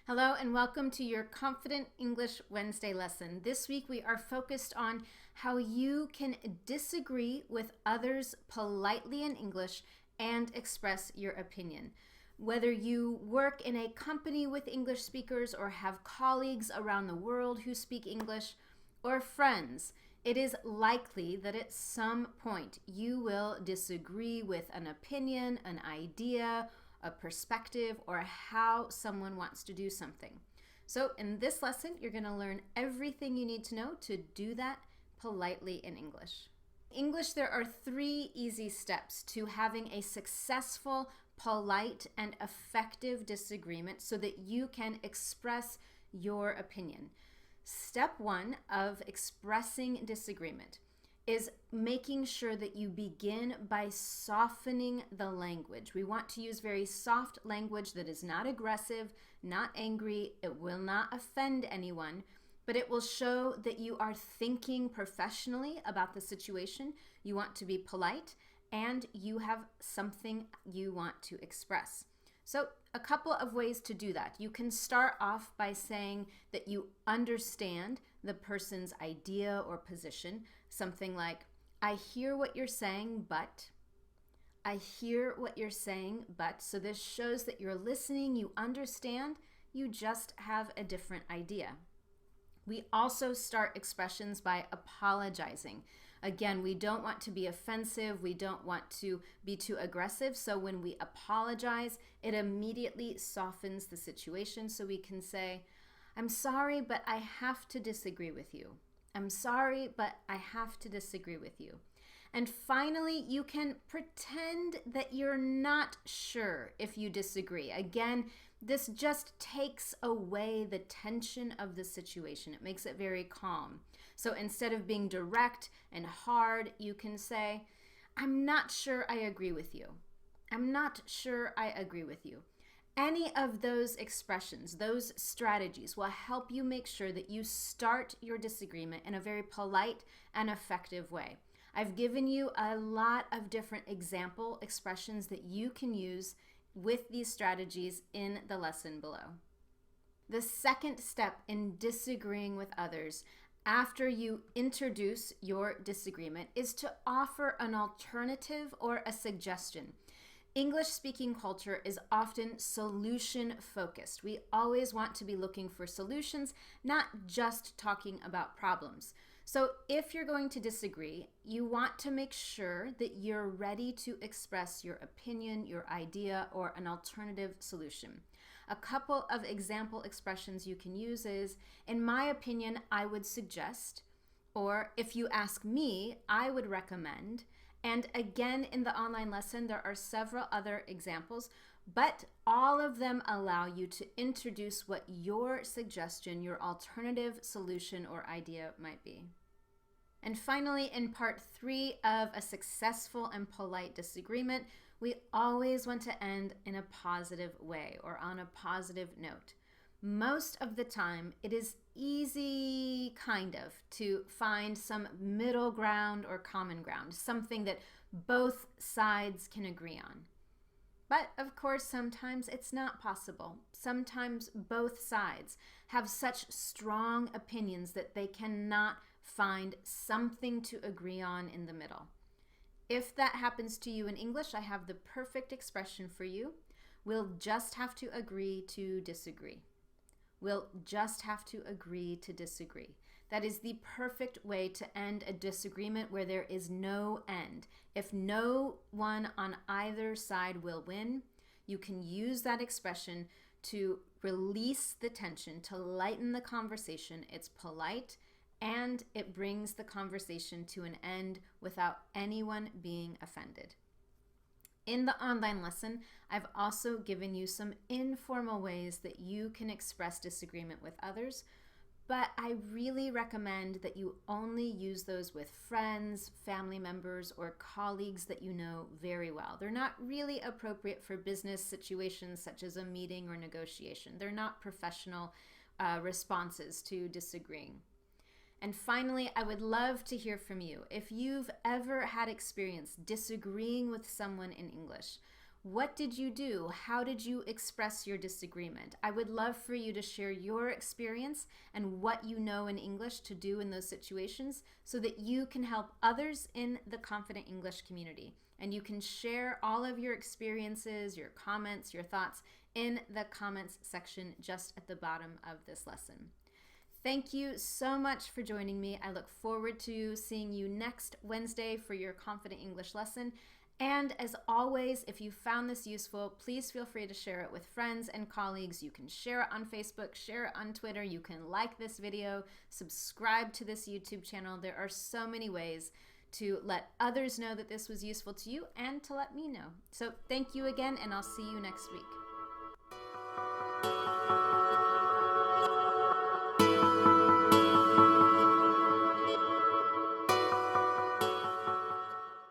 Hello and welcome to your Confident English Wednesday lesson. This week we are focused on how you can disagree with others politely in English and express your opinion. Whether you work in a company with English speakers or have colleagues around the world who speak English or friends, it is likely that at some point you will disagree with an opinion, an idea, a perspective, or how someone wants to do something. So in this lesson, you're going to learn everything you need to know to do that politely in English. In English, there are 3 easy steps to having a successful, polite, and effective disagreement so that you can express your opinion. Step 1 of expressing disagreement is making sure that you begin by softening the language. We want to use very soft language that is not aggressive, not angry. It will not offend anyone, but it will show that you are thinking professionally about the situation. You want to be polite, and you have something you want to express. So a couple of ways to do that. You can start off by saying that you understand the person's idea or position. Something like, I hear what you're saying, but. I hear what you're saying, but. So this shows that you're listening, you understand, you just have a different idea. We also start expressions by apologizing. Again, we don't want to be offensive. We don't want to be too aggressive. So when we apologize, it immediately softens the situation. So we can say, I'm sorry, but I have to disagree with you. I'm sorry, but I have to disagree with you. And finally, you can pretend that you're not sure if you disagree. Again, this just takes away the tension of the situation. It makes it very calm. So instead of being direct and hard, you can say, I'm not sure I agree with you. I'm not sure I agree with you. Any of those expressions, those strategies will help you make sure that you start your disagreement in a very polite and effective way. I've given you a lot of different example expressions that you can use with these strategies in the lesson below. The second step in disagreeing with others after you introduce your disagreement is to offer an alternative or a suggestion. English speaking culture is often solution focused. We always want to be looking for solutions, not just talking about problems. So if you're going to disagree, you want to make sure that you're ready to express your opinion, your idea, or an alternative solution. A couple of example expressions you can use is, in my opinion, I would suggest, or if you ask me, I would recommend. And again, in the online lesson, there are several other examples, but all of them allow you to introduce what your suggestion, your alternative solution or idea might be. And finally, in part 3 of a successful and polite disagreement, we always want to end in a positive way or on a positive note. Most of the time, it is easy, kind of, to find some middle ground or common ground, something that both sides can agree on. But of course, sometimes it's not possible. Sometimes both sides have such strong opinions that they cannot find something to agree on in the middle. If that happens to you in English, I have the perfect expression for you. We'll just have to agree to disagree. We'll just have to agree to disagree. That is the perfect way to end a disagreement where there is no end. If no one on either side will win, you can use that expression to release the tension, to lighten the conversation. It's polite and it brings the conversation to an end without anyone being offended. In the online lesson, I've also given you some informal ways that you can express disagreement with others, but I really recommend that you only use those with friends, family members, or colleagues that you know very well. They're not really appropriate for business situations such as a meeting or negotiation. They're not professional responses to disagreeing. And finally, I would love to hear from you. If you've ever had experience disagreeing with someone in English, What did you do? How did you express your disagreement? I would love for you to share your experience and what you know in English to do in those situations so that you can help others in the Confident English community. And you can share all of your experiences, your comments, your thoughts in the comments section just at the bottom of this lesson. Thank you so much for joining me. I look forward to seeing you next Wednesday for your Confident English lesson. And as always, if you found this useful, please feel free to share it with friends and colleagues. You can share it on Facebook, share it on Twitter. You can like this video, subscribe to this YouTube channel. There are so many ways to let others know that this was useful to you and to let me know. So thank you again, and I'll see you next week.